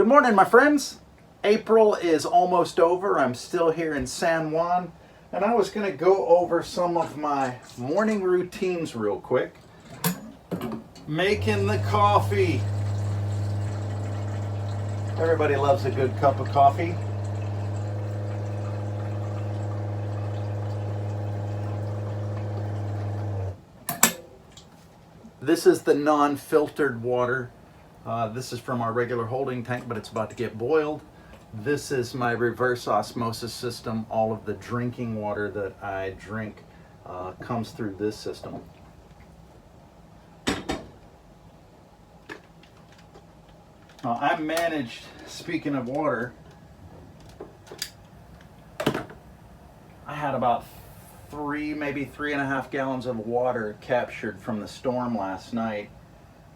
Good morning, my friends. April is almost over. I'm still here in San Juan, and I was going to go over some of my morning routines real quick. Making the coffee. Everybody loves a good cup of coffee. This is the non-filtered water. This is from our regular holding tank, but it's about to get boiled. This is my reverse osmosis system. All of the drinking water that I drink comes through this system. I managed, speaking of water, I had about maybe 3.5 gallons of water captured from the storm last night.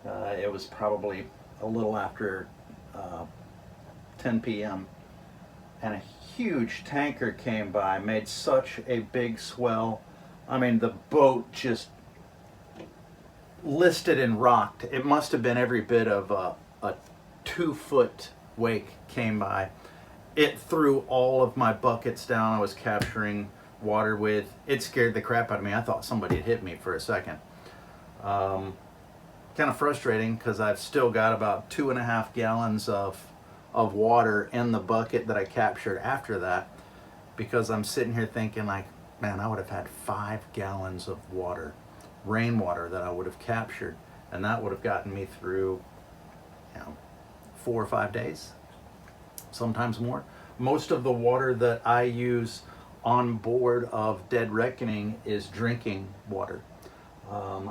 It was probably a little after 10 p.m. and a huge tanker came by, made such a big swell. I mean, the boat just listed and rocked. It must have been every bit of a 2-foot wake came by. It threw all of my buckets down I was capturing water with. It scared the crap out of me. I thought somebody had hit me for a second. Kind of frustrating because I've still got about 2.5 gallons of water in the bucket that I captured after that, because I'm sitting here thinking like, man, I would have had 5 gallons of water, rainwater, that I would have captured, and that would have gotten me through 4 or 5 days, sometimes more. Most of the water that I use on board of Dead Reckoning is drinking water.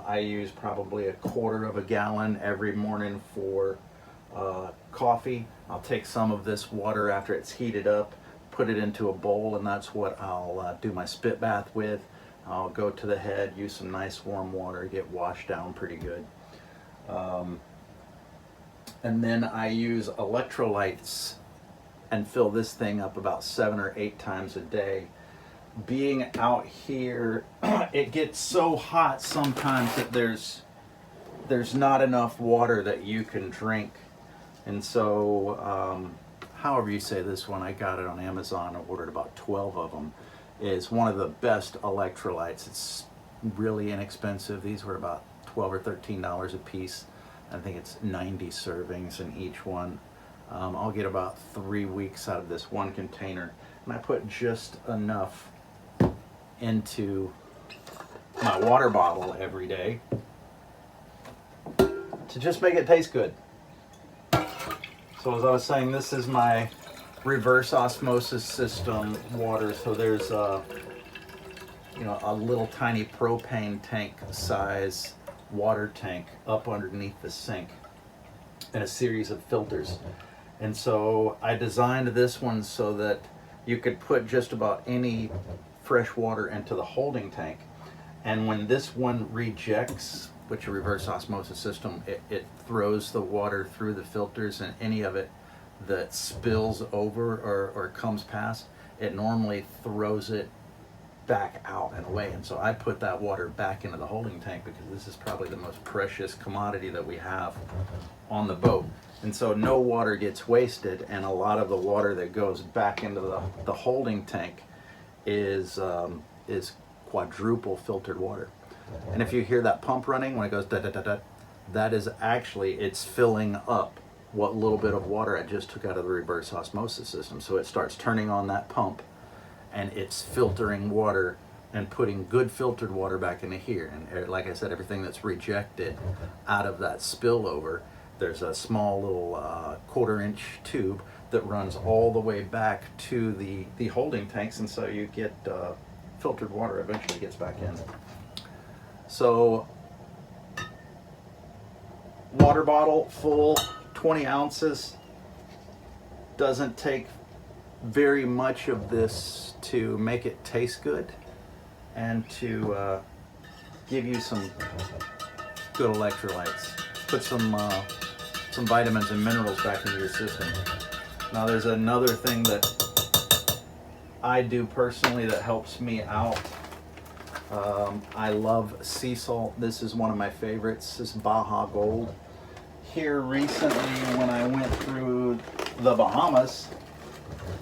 I use probably 1/4 gallon every morning for coffee. I'll take some of this water after it's heated up, put it into a bowl, and that's what I'll do my spit bath with. I'll go to the head, use some nice warm water, get washed down pretty good. And then I use electrolytes and fill this thing up about 7 or 8 times a day. Being out here, it gets so hot sometimes that there's not enough water that you can drink. And so, however you say this one, I got it on Amazon. I ordered about 12 of them. Is one of the best electrolytes. It's really inexpensive. These were about $12 or $13 a piece. I think it's 90 servings in each one. I'll get about 3 weeks out of this one container, and I put just enough into my water bottle every day to just make it taste good. So as I was saying, this is my reverse osmosis system water. So there's a little tiny propane tank size water tank up underneath the sink and a series of filters. And so I designed this one so that you could put just about any fresh water into the holding tank, and when this one rejects, which a reverse osmosis system, it throws the water through the filters, and any of it that spills over or comes past, it normally throws it back out and away. And so I put that water back into the holding tank because this is probably the most precious commodity that we have on the boat. And so no water gets wasted, and a lot of the water that goes back into the holding tank is quadruple filtered water. And if you hear that pump running when it goes da da da da, that is actually, it's filling up what little bit of water I just took out of the reverse osmosis system. So it starts turning on that pump, and it's filtering water and putting good filtered water back into here. And like I said, everything that's rejected out of that spillover, there's a small little 1/4-inch tube that runs all the way back to the holding tanks, and so you get filtered water eventually gets back in. So water bottle full, 20 ounces. Doesn't take very much of this to make it taste good and to give you some good electrolytes. Put some vitamins and minerals back into your system. Now there's another thing that I do personally that helps me out. I love sea salt. This is one of my favorites. This is Baja Gold. here recently when I went through the Bahamas.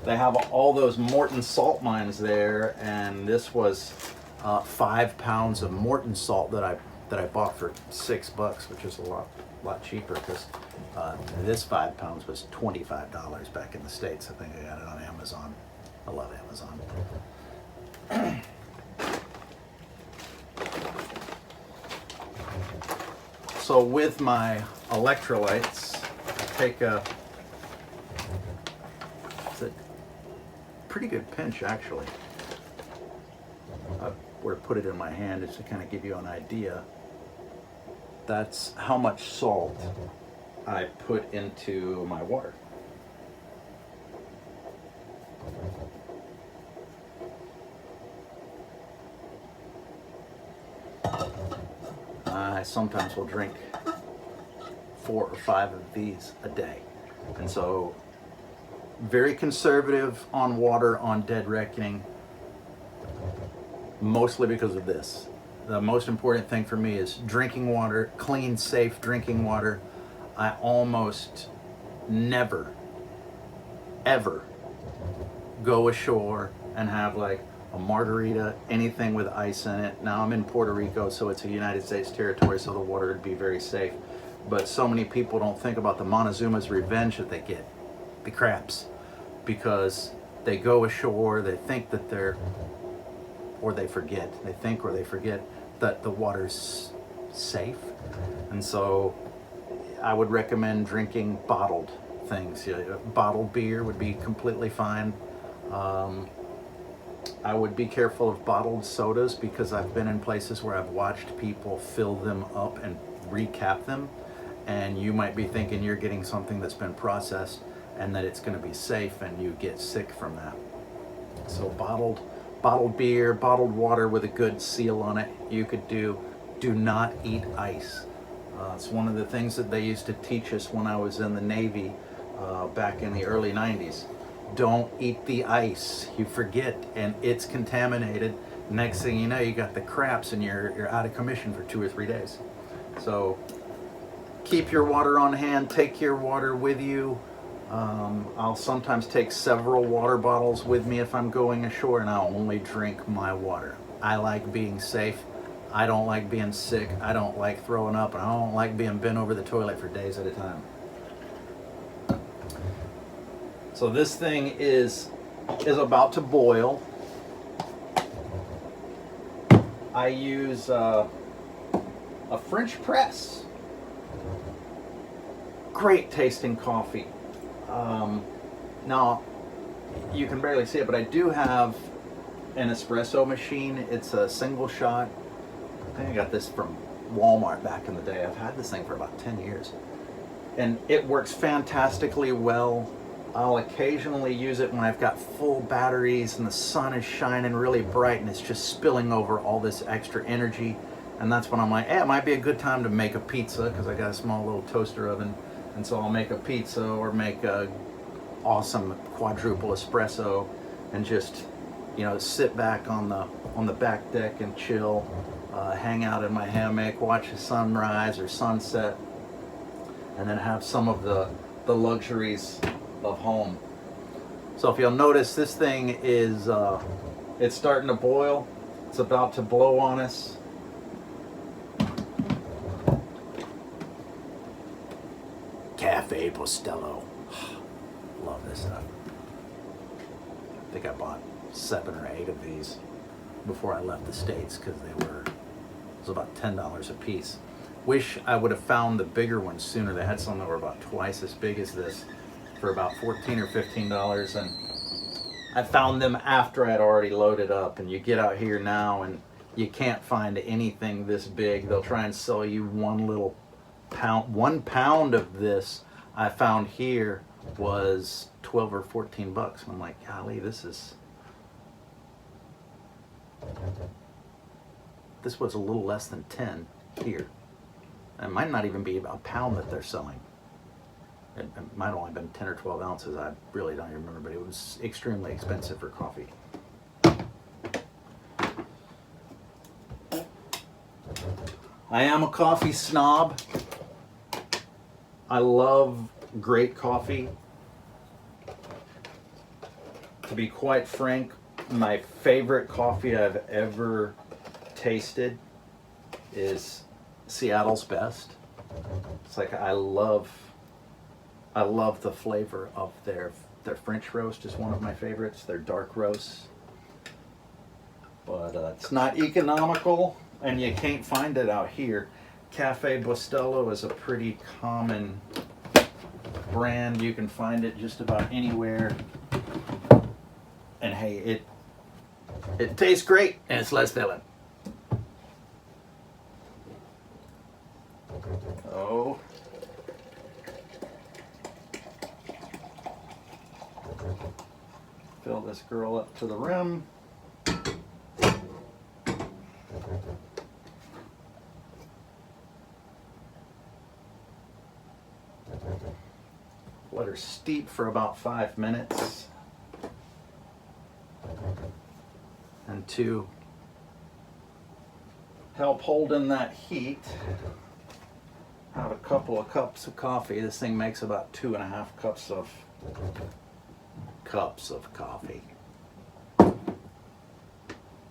They have all those Morton salt mines there, and this was 5 pounds of Morton salt that I bought for $6, which is a lot cheaper because this 5 pounds was $25 back in the States. I think I got it on Amazon. I love Amazon. So with my electrolytes, I take it's a pretty good pinch actually. I would have put it in my hand just to kind of give you an idea. That's how much salt I put into my water. I sometimes will drink 4 or 5 of these a day. And so very conservative on water on Dead Reckoning, mostly because of this. The most important thing for me is drinking water, clean, safe drinking water. I almost never, ever go ashore and have like a margarita, anything with ice in it. Now I'm in Puerto Rico, so it's a United States territory, so the water would be very safe. But so many people don't think about the Montezuma's revenge that they get, the craps, because they go ashore, they think that they think or they forget that the water's safe. And so I would recommend drinking bottled things. Bottled beer would be completely fine. I would be careful of bottled sodas because I've been in places where I've watched people fill them up and recap them, and you might be thinking you're getting something that's been processed and that it's going to be safe, and you get sick from that. So bottled beer, bottled water with a good seal on it, you could do. Do not eat ice. It's one of the things that they used to teach us when I was in the Navy back in the early 90s. Don't eat the ice. You forget, and it's contaminated. Next thing you know, you got the craps, and you're out of commission for 2 or 3 days. So keep your water on hand. Take your water with you. I'll sometimes take several water bottles with me if I'm going ashore, and I'll only drink my water. I like being safe. I don't like being sick. I don't like throwing up, and I don't like being bent over the toilet for days at a time. So this thing is about to boil. I use a French press. Great tasting coffee. Now, you can barely see it, but I do have an espresso machine. It's a single shot. I think I got this from Walmart back in the day. I've had this thing for about 10 years. And it works fantastically well. I'll occasionally use it when I've got full batteries and the sun is shining really bright and it's just spilling over all this extra energy. And that's when I'm like, hey, it might be a good time to make a pizza because I got a small little toaster oven. And so I'll make a pizza or make a awesome quadruple espresso and just, sit back on the back deck and chill, hang out in my hammock, watch the sunrise or sunset, and then have some of the luxuries of home. So if you'll notice, this thing is it's starting to boil. It's about to blow on us. Cafe Bustelo. Love this stuff. I think I bought 7 or 8 of these before I left the States because it was about $10 a piece. Wish I would have found the bigger ones sooner. They had some that were about twice as big as this for about $14 or $15, and I found them after I'd already loaded up. And you get out here now and you can't find anything this big. They'll try and sell you 1 pound of this. I found here was 12 or 14 bucks. And I'm like, golly, this was a little less than 10 here. It might not even be a pound that they're selling. It might have only been 10 or 12 ounces. I really don't remember, but it was extremely expensive for coffee. I am a coffee snob. I love great coffee. To be quite frank, my favorite coffee I've ever tasted is Seattle's Best. It's like I love the flavor of their French roast is one of my favorites. Their dark roast, but it's not economical, and you can't find it out here. Cafe Bustelo is a pretty common brand. You can find it just about anywhere. And hey, it tastes great, and it's less filling. Oh. Fill this girl up to the rim. Let her steep for about 5 minutes. And to help hold in that heat, have a couple of cups of coffee. This thing makes about 2.5 cups of coffee.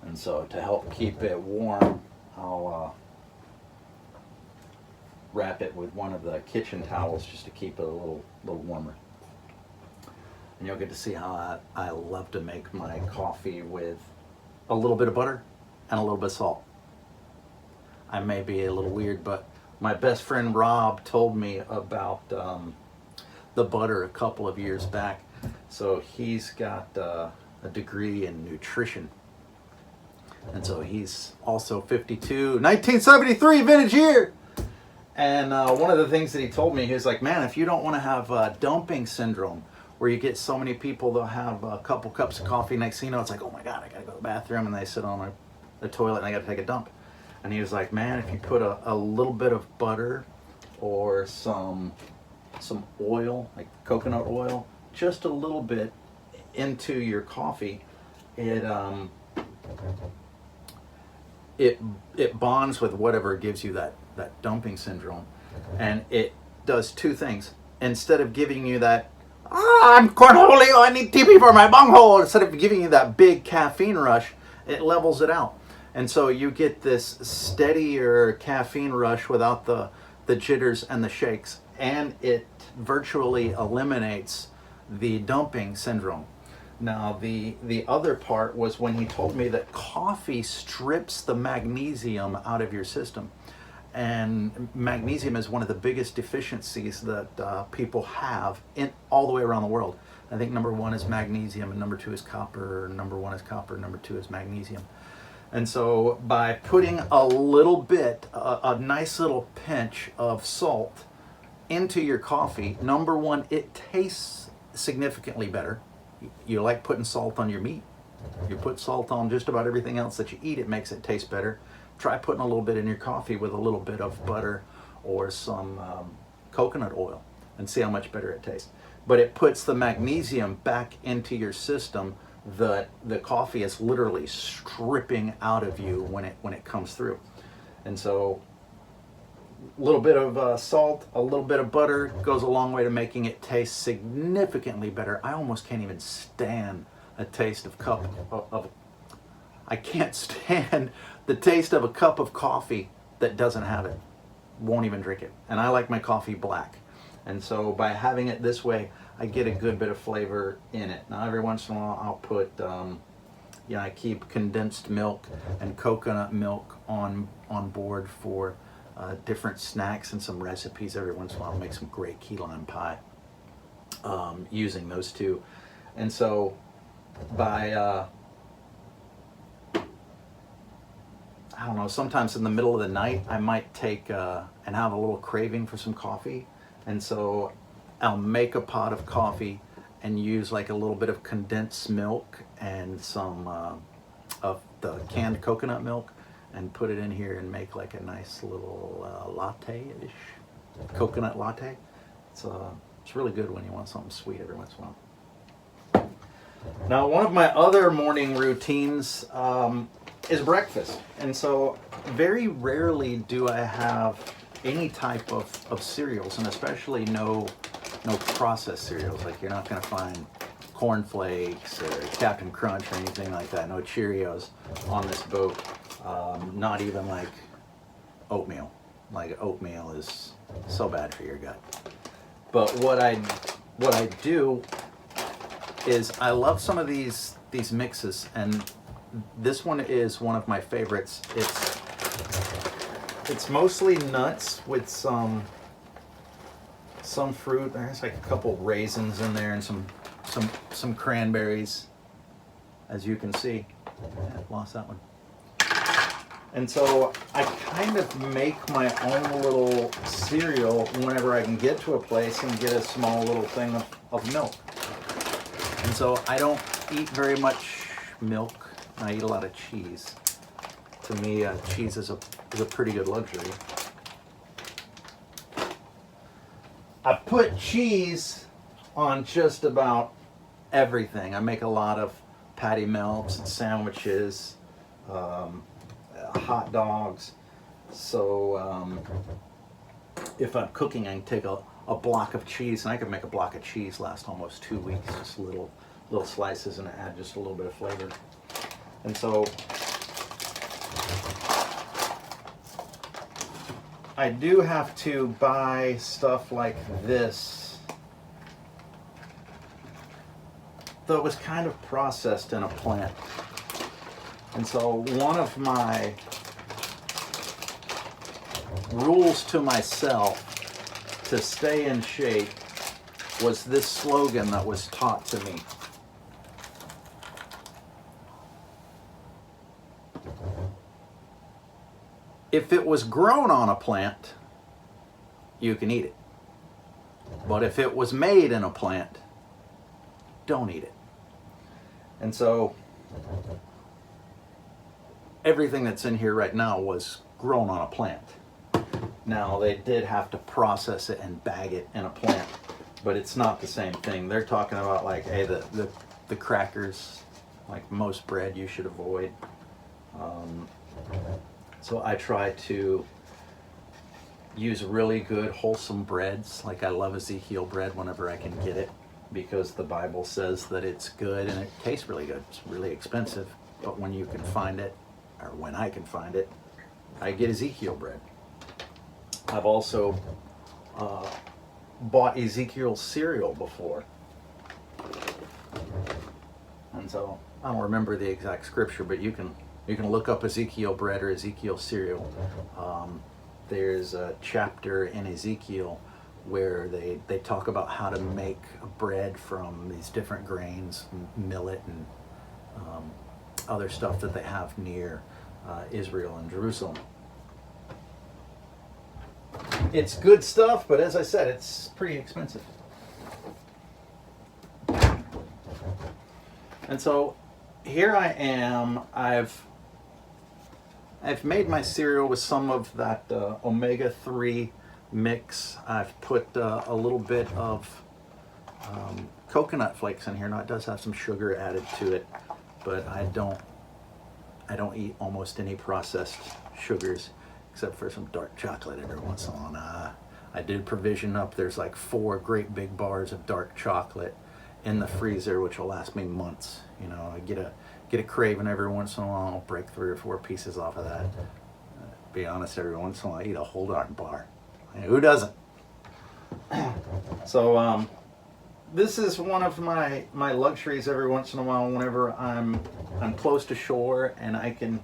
And so to help keep it warm, I'll wrap it with one of the kitchen towels just to keep it a little warmer. And you'll get to see how I love to make my coffee with a little bit of butter and a little bit of salt. I may be a little weird, but my best friend Rob told me about the butter a couple of years back. So he's got a degree in nutrition. And so he's also 52, 1973 vintage year. And one of the things that he told me, he was like, man, if you don't want to have dumping syndrome, where you get so many people, they'll have a couple cups of coffee, next thing you know, it's like, oh my God, I gotta go to the bathroom, and they sit on the toilet and I gotta take a dump. And he was like, man, if you put a little bit of butter or some oil, like coconut oil, just a little bit into your coffee, it bonds with whatever gives you that dumping syndrome. And it does two things. Instead of giving you that, I'm Cornholio, I need TP for my bunghole, instead of giving you that big caffeine rush, it levels it out. And so you get this steadier caffeine rush without the jitters and the shakes, and it virtually eliminates the dumping syndrome. Now, the other part was when he told me that coffee strips the magnesium out of your system. And magnesium is one of the biggest deficiencies that people have all the way around the world. I think number 1 is magnesium, and number 2 is copper, number 1 is copper, number 2 is magnesium. And so by putting a little bit, a nice little pinch of salt into your coffee, number 1, it tastes significantly better. You like putting salt on your meat. You put salt on just about everything else that you eat, it makes it taste better. Try putting a little bit in your coffee with a little bit of butter or some coconut oil and see how much better it tastes. But it puts the magnesium back into your system that the coffee is literally stripping out of you when it comes through. And so a little bit of salt, a little bit of butter goes a long way to making it taste significantly better. I almost can't even stand a taste of I can't stand the taste of a cup of coffee that doesn't have it. Won't even drink it. And I like my coffee black. And so by having it this way, I get a good bit of flavor in it. Now every once in a while I'll put, I keep condensed milk and coconut milk on board for different snacks and some recipes. Every once in a while I'll make some great key lime pie using those two. And so by I don't know, sometimes in the middle of the night, I might take and have a little craving for some coffee. And so I'll make a pot of coffee and use like a little bit of condensed milk and some of the canned coconut milk and put it in here and make like a nice little latte-ish, coconut latte. It's really good when you want something sweet every once in a while. Now, one of my other morning routines is breakfast. And so very rarely do I have any type of cereals, and especially no processed cereals. Like, you're not going to find Corn Flakes or Captain Crunch or anything like that. No Cheerios on this boat. Not even like oatmeal. Like, oatmeal is so bad for your gut. But what I do is I love some of these mixes, and this one is one of my favorites. It's mostly nuts with some fruit. There's like a couple raisins in there and some cranberries, as you can see. Yeah, I lost that one. And so I kind of make my own little cereal whenever I can get to a place and get a small little thing of milk. And so I don't eat very much milk. I eat a lot of cheese. To me, cheese is a pretty good luxury. I put cheese on just about everything. I make a lot of patty melts and sandwiches, hot dogs. So if I'm cooking, I can take a block of cheese, and I can make a block of cheese last almost 2 weeks. Just little slices, and add just a little bit of flavor. And so I do have to buy stuff like this that was kind of processed in a plant. And so one of my rules to myself to stay in shape was this slogan that was taught to me. If it was grown on a plant, you can eat it. But if it was made in a plant, don't eat it. And so everything that's in here right now was grown on a plant. Now, they did have to process it and bag it in a plant, but it's not the same thing. They're talking about, like, hey, the crackers, like most bread, you should avoid. So I try to use really good, wholesome breads. Like, I love Ezekiel bread whenever I can get it, because the Bible says that it's good and it tastes really good. It's really expensive, but when you can find it, or when I can find it, I get Ezekiel bread. I've also bought Ezekiel cereal before. And so I don't remember the exact scripture, but you can look up Ezekiel bread or Ezekiel cereal. There's a chapter in Ezekiel where they talk about how to make bread from these different grains, millet and other stuff that they have near Israel and Jerusalem. It's good stuff, but as I said, it's pretty expensive. And so here I am. I've made my cereal with some of that omega-3 mix. I've put a little bit of coconut flakes in here. Now, it does have some sugar added to it, but I don't eat almost any processed sugars, except for some dark chocolate every once in a while. I did provision up. There's like 4 great big bars of dark chocolate in the freezer, which will last me months. You know, I get a craving every once in a while. I'll break 3 or 4 pieces off of that. Be honest, every once in a while I eat a whole darn bar. Who doesn't? So this is one of my luxuries every once in a while. Whenever I'm close to shore and I can,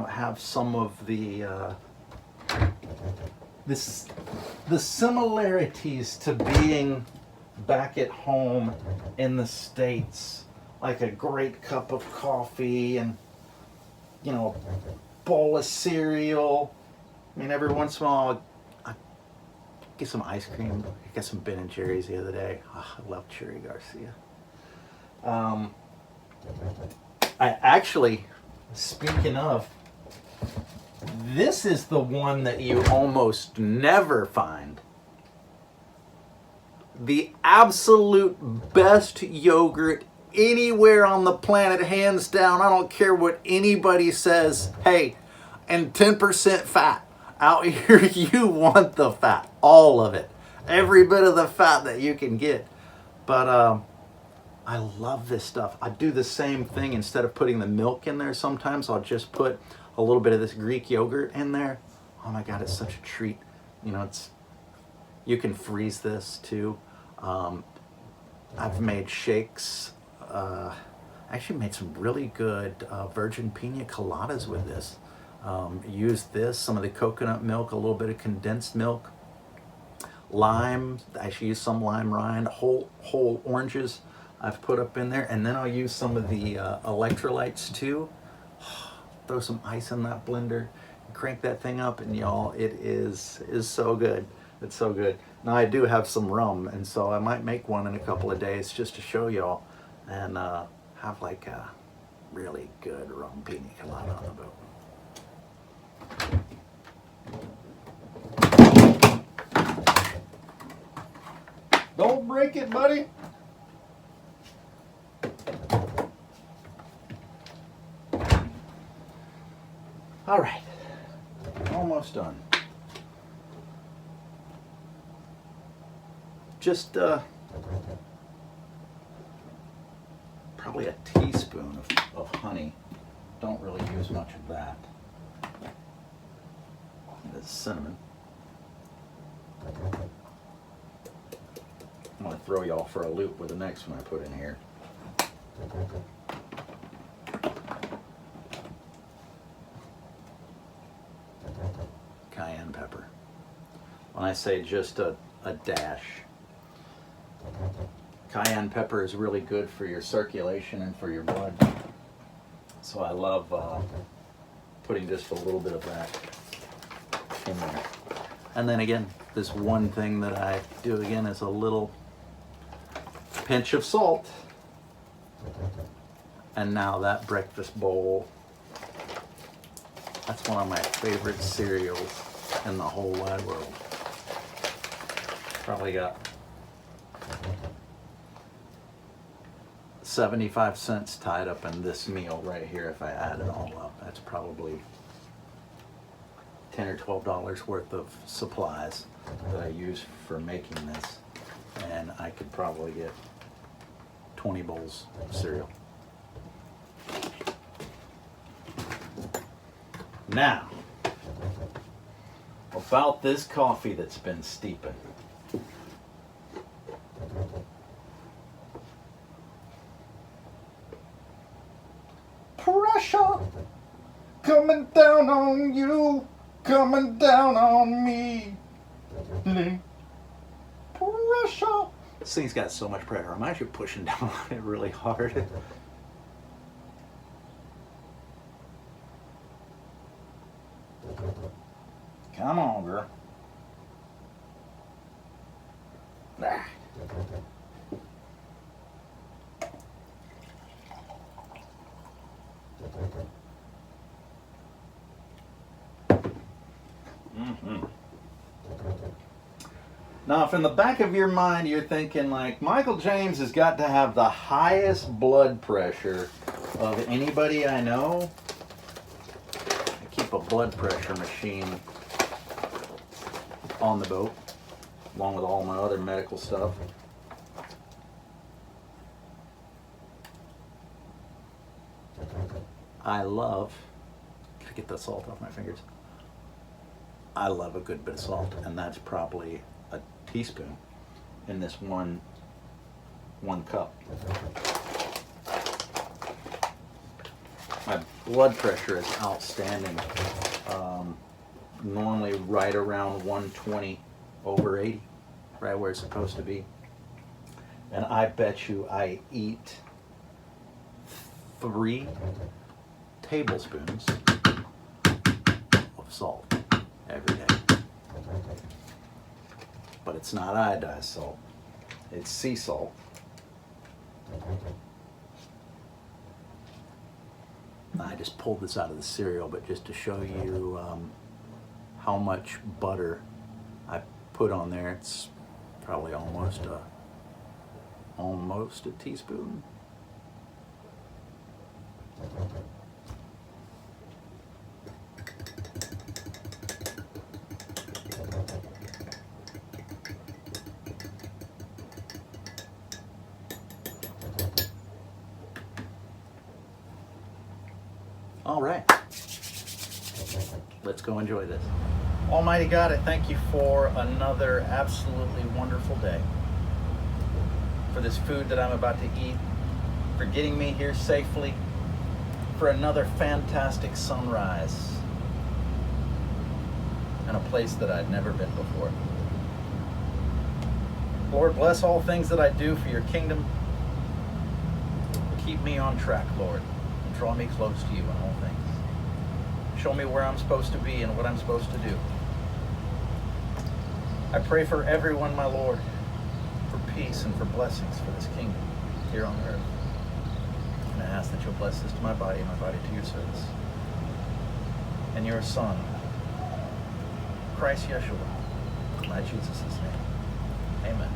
have some of the similarities to being back at home in the States, like a great cup of coffee and a bowl of cereal. I mean, every once in a while I get some ice cream. I got some Ben and Jerry's the other day. Oh, I love Cherry Garcia. I actually, speaking of, this is the one that you almost never find. The absolute best yogurt anywhere on the planet, hands down. I don't care what anybody says. Hey, and 10% fat. out here, you want the fat, all of it, every bit of the fat that you can get. But I love this stuff. I do the same thing. Instead of putting the milk in there, sometimes I'll just put a little bit of this Greek yogurt in there. Oh my God, it's such a treat. You know, you can freeze this too. I've made shakes. Actually made some really good virgin pina coladas with this. Used this, some of the coconut milk, a little bit of condensed milk, lime. I actually use some lime rind, whole oranges I've put up in there, and then I'll use some of the electrolytes too. Throw some ice in that blender, crank that thing up, and y'all, it is so good. It's so good. Now I do have some rum, and so I might make one in a couple of days just to show y'all, and have like a really good rum pina colada on the boat. Don't break it, buddy. All right, almost done. Just probably a teaspoon of honey. Don't really use much of that. This cinnamon. I'm going to throw y'all for a loop with the next one I put in here. Cayenne pepper. When I say just a dash. Cayenne pepper is really good for your circulation and for your blood. So I love putting just a little bit of that in there. And then again, this one thing that I do again is a little pinch of salt. And now that breakfast bowl, that's one of my favorite cereals in the whole wide world. Probably got 75 cents tied up in this meal right here. If I add it all up, that's probably $10 or $12 worth of supplies that I use for making this, and I could probably get 20 bowls of cereal. Now, about this coffee that's been steeping. Pressure coming down on you, coming down on me. Pressure. This thing's got so much pressure. I'm actually pushing down on it really hard. Come on, girl. Ah. Now, if in the back of your mind you're thinking like, Michael James has got to have the highest blood pressure of anybody I know, I keep a blood pressure machine on the boat, along with all my other medical stuff. I love, gotta get the salt off my fingers. I love a good bit of salt, and that's probably a teaspoon in this one cup. My blood pressure is outstanding. Normally right around 120 over 80, right where it's supposed to be. And I bet you I eat 3 tablespoons of salt every day. But it's not iodized salt, it's sea salt. I just pulled this out of the cereal, but just to show you how much butter I put on there, it's probably almost a teaspoon. All right. Let's go enjoy this. Almighty God, I thank you for another absolutely wonderful day. For this food that I'm about to eat, for getting me here safely, for another fantastic sunrise, and a place that I'd never been before. Lord, bless all things that I do for your kingdom. Keep me on track, Lord, and draw me close to you in all things. Show me where I'm supposed to be and what I'm supposed to do. I pray for everyone, my Lord, for peace and for blessings for this kingdom here on earth. And I ask that you'll bless this to my body and my body to your service. And your Son, Christ Yeshua, my Jesus' name. Amen.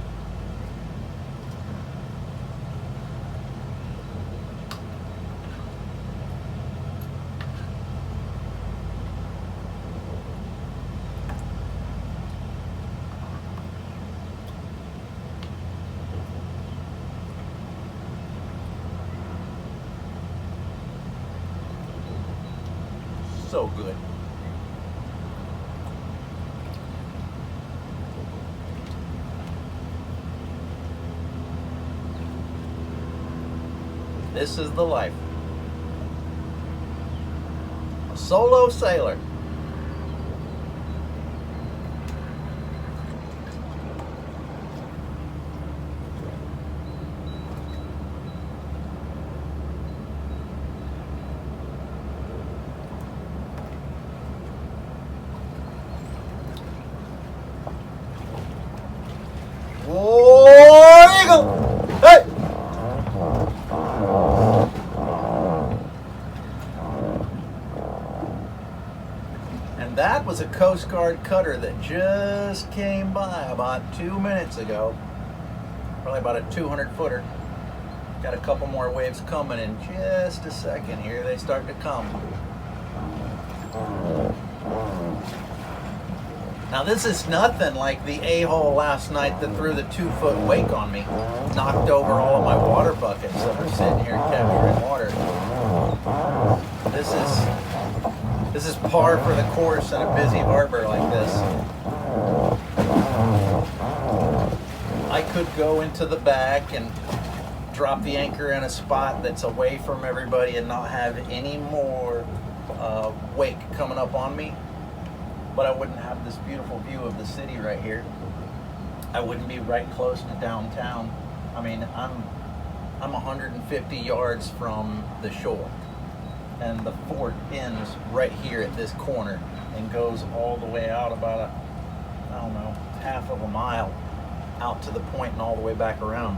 So good. This is the life. A solo sailor. War Eagle! Hey! And that was a Coast Guard cutter that just came by about 2 minutes ago. Probably about a 200-footer. Got a couple more waves coming in just a second here. They start to come. Now this is nothing like the a-hole last night that threw the 2-foot wake on me. Knocked over all of my water buckets that were sitting here capturing water. This is par for the course in a busy harbor like this. I could go into the back and drop the anchor in a spot that's away from everybody and not have any more wake coming up on me. But I wouldn't have this beautiful view of the city right here. I wouldn't be right close to downtown. I mean, I'm 150 yards from the shore. And the fort ends right here at this corner and goes all the way out about I don't know, half of a mile out to the point and all the way back around.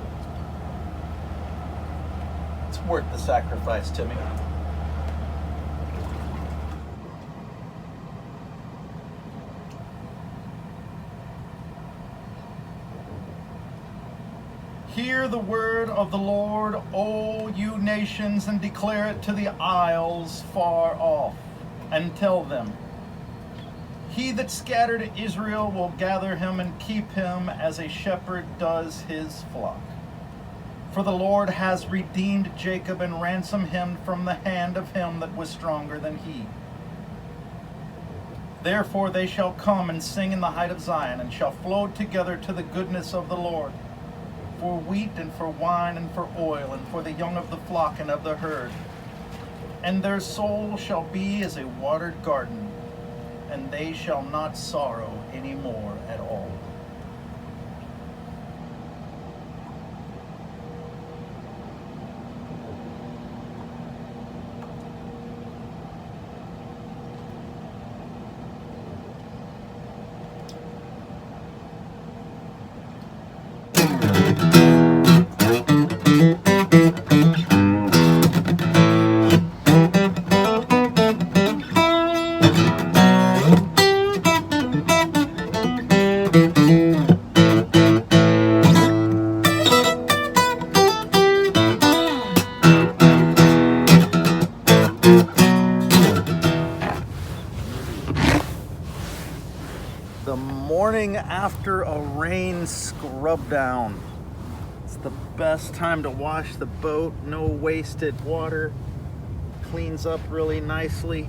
It's worth the sacrifice to me. Hear the word of the Lord, O you nations, and declare it to the isles far off, and tell them, He that scattered Israel will gather him and keep him as a shepherd does his flock. For the Lord has redeemed Jacob and ransomed him from the hand of him that was stronger than he. Therefore they shall come and sing in the height of Zion, and shall flow together to the goodness of the Lord, for wheat and for wine and for oil and for the young of the flock and of the herd. And their soul shall be as a watered garden, and they shall not sorrow any more at all. The morning after a rain scrub down. It's the best time to wash the boat, no wasted water, cleans up really nicely.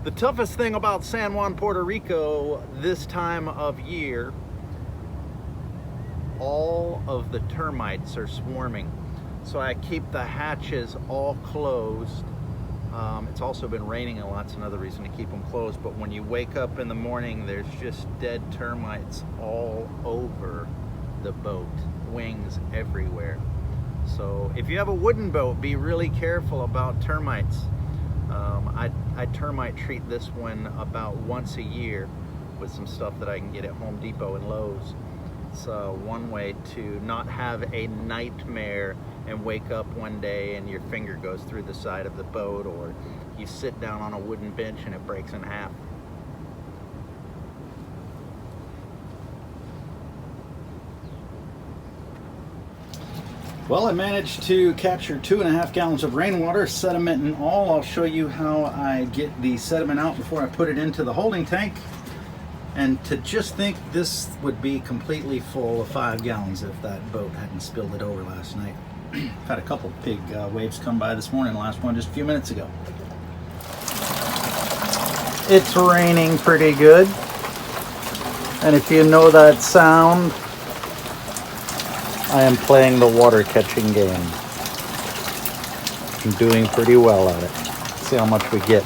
The toughest thing about San Juan, Puerto Rico this time of year, all of the termites are swarming. So I keep the hatches all closed. It's also been raining a lot, it's another reason to keep them closed. But when you wake up in the morning, there's just dead termites all over the boat, wings everywhere. So if you have a wooden boat, be really careful about termites. I termite treat this one about once a year with some stuff that I can get at Home Depot and Lowe's. It's one way to not have a nightmare and wake up one day and your finger goes through the side of the boat, or you sit down on a wooden bench and it breaks in half. Well, I managed to capture 2.5 gallons of rainwater, sediment and all. I'll show you how I get the sediment out before I put it into the holding tank. And to just think this would be completely full of 5 gallons if that boat hadn't spilled it over last night. Had a couple big waves come by this morning, the last one just a few minutes ago. It's raining pretty good. And if you know that sound, I am playing the water catching game. I'm doing pretty well at it. Let's see how much we get.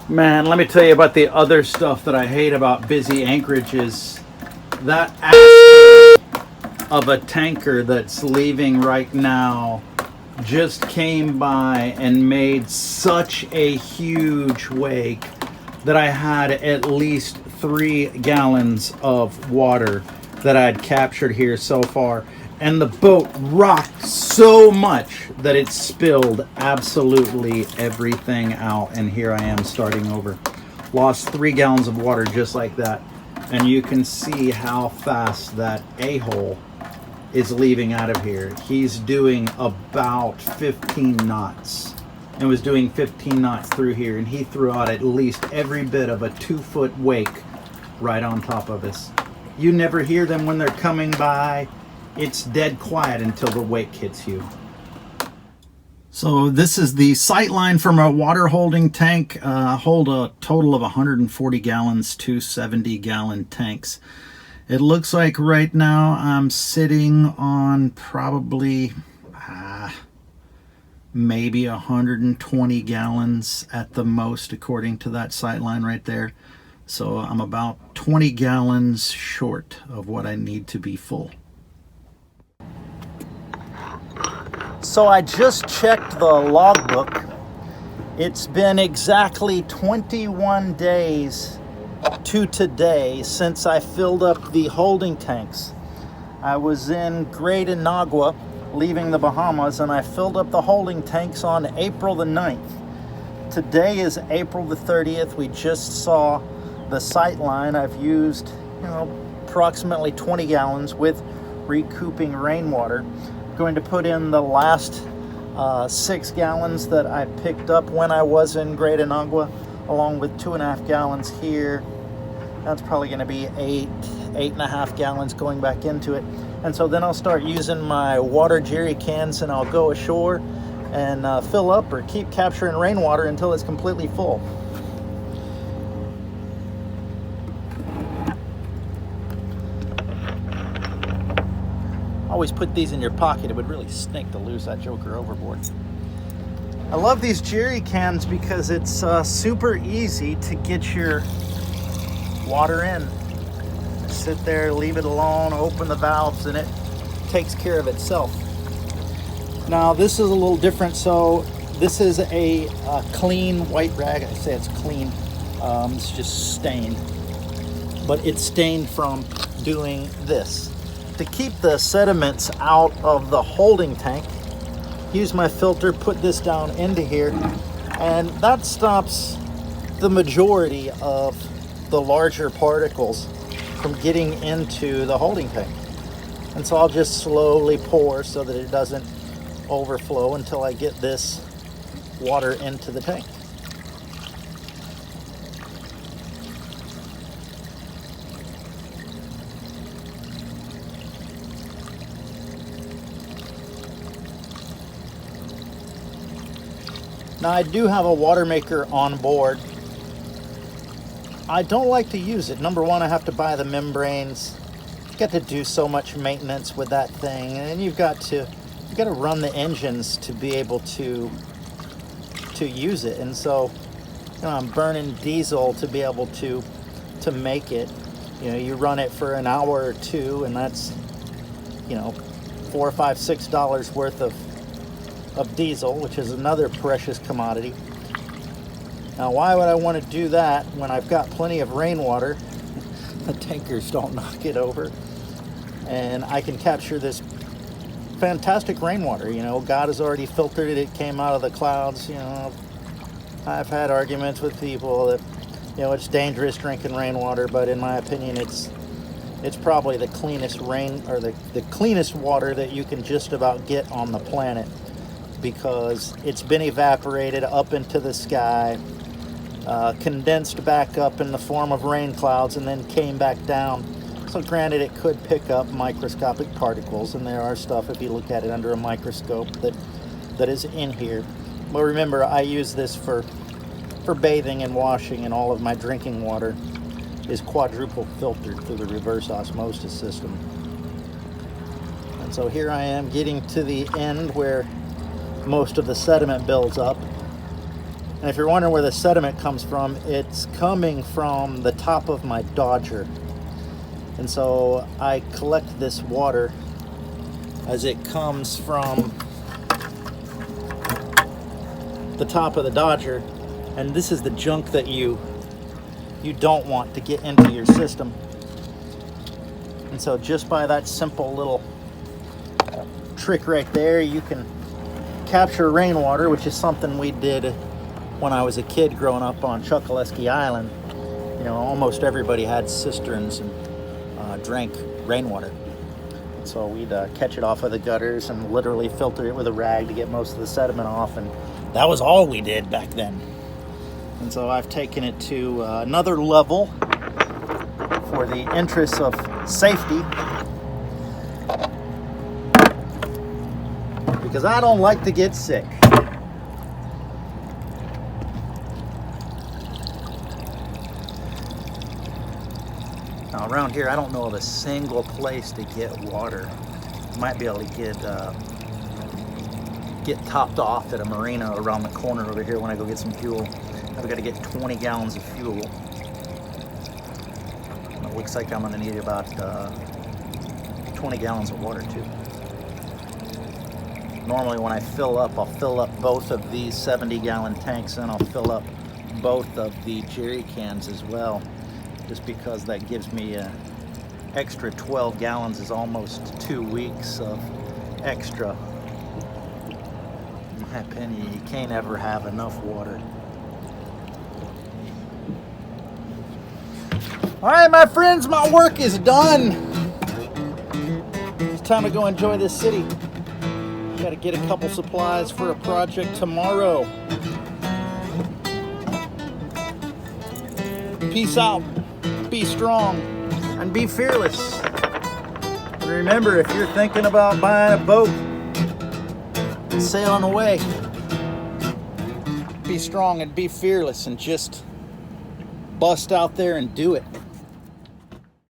Man, let me tell you about the other stuff that I hate about busy anchorages. That ass of a tanker that's leaving right now just came by and made such a huge wake that I had at least 3 gallons of water that I'd captured here so far. And the boat rocked so much that it spilled absolutely everything out. And here I am starting over. Lost 3 gallons of water just like that. And you can see how fast that a-hole is leaving out of here. He's doing about 15 knots and was doing 15 knots through here. And he threw out at least every bit of a 2-foot wake right on top of us. You never hear them when they're coming by. It's dead quiet until the wake hits you. So this is the sight line from a water holding tank. Hold a total of 140 gallons, 270-gallon tanks. It looks like right now I'm sitting on probably maybe 120 gallons at the most, according to that sight line right there. So I'm about 20 gallons short of what I need to be full. So I just checked the logbook. It's been exactly 21 days to today since I filled up the holding tanks. I was in Great Inagua leaving the Bahamas, and I filled up the holding tanks on April the 9th. Today is April the 30th. We just saw the sight line. I've used, approximately 20 gallons with recouping rainwater. Going to put in the last 6 gallons that I picked up when I was in Great Inagua, along with 2.5 gallons here. That's probably going to be 8.5 gallons going back into it. And so then I'll start using my water jerry cans and I'll go ashore and fill up or keep capturing rainwater until it's completely full. Always put these in your pocket. It would really stink to lose that joker overboard. I love these jerry cans because it's super easy to get your water in. Sit there, leave it alone, open the valves, and it takes care of itself. Now this is a little different. So this is a clean white rag. I say it's clean. It's just stained, but it's stained from doing this. To keep the sediments out of the holding tank, use my filter, put this down into here, and that stops the majority of the larger particles from getting into the holding tank. And so I'll just slowly pour so that it doesn't overflow until I get this water into the tank. Now I do have a water maker on board. I don't like to use it. Number one, I have to buy the membranes. You got to do so much maintenance with that thing, and then you got to run the engines to be able to use it. And so, you know, I'm burning diesel to be able to make it. You know, you run it for an hour or two, and that's, you know, $4 or $5, $6 worth of diesel, which is another precious commodity. Now, why would I want to do that when I've got plenty of rainwater? The tankers don't knock it over, and I can capture this fantastic rainwater. You know, God has already filtered it. It came out of the clouds. You know, I've had arguments with people that, you know, it's dangerous drinking rainwater, but in my opinion, it's probably the cleanest the cleanest water that you can just about get on the planet, because it's been evaporated up into the sky, condensed back up in the form of rain clouds, and then came back down. So granted, it could pick up microscopic particles, and there are stuff, if you look at it under a microscope, that is in here. But remember, I use this for bathing and washing, and all of my drinking water is quadruple filtered through the reverse osmosis system. And so here I am getting to the end where most of the sediment builds up. And if you're wondering where the sediment comes from, it's coming from the top of my Dodger. And so I collect this water as it comes from the top of the Dodger, and this is the junk that you don't want to get into your system. And so just by that simple little trick right there, you can capture rainwater, which is something we did when I was a kid growing up on Chokoloskee Island. You know, almost everybody had cisterns and drank rainwater. So we'd catch it off of the gutters and literally filter it with a rag to get most of the sediment off, and that was all we did back then. And so I've taken it to another level for the interests of safety, because I don't like to get sick. Now around here, I don't know of a single place to get water. You might be able to get topped off at a marina around the corner over here when I go get some fuel. I've got to get 20 gallons of fuel. And it looks like I'm going to need about 20 gallons of water too. Normally when I fill up, I'll fill up both of these 70-gallon tanks, and I'll fill up both of the jerry cans as well, just because that gives me an extra 12 gallons is almost 2 weeks of extra. In my opinion, you can't ever have enough water. All right, my friends, my work is done. It's time to go enjoy this city. Got to get a couple supplies for a project tomorrow. Peace out, be strong, and be fearless. And remember, if you're thinking about buying a boat and sailing away, be strong and be fearless, and just bust out there and do it.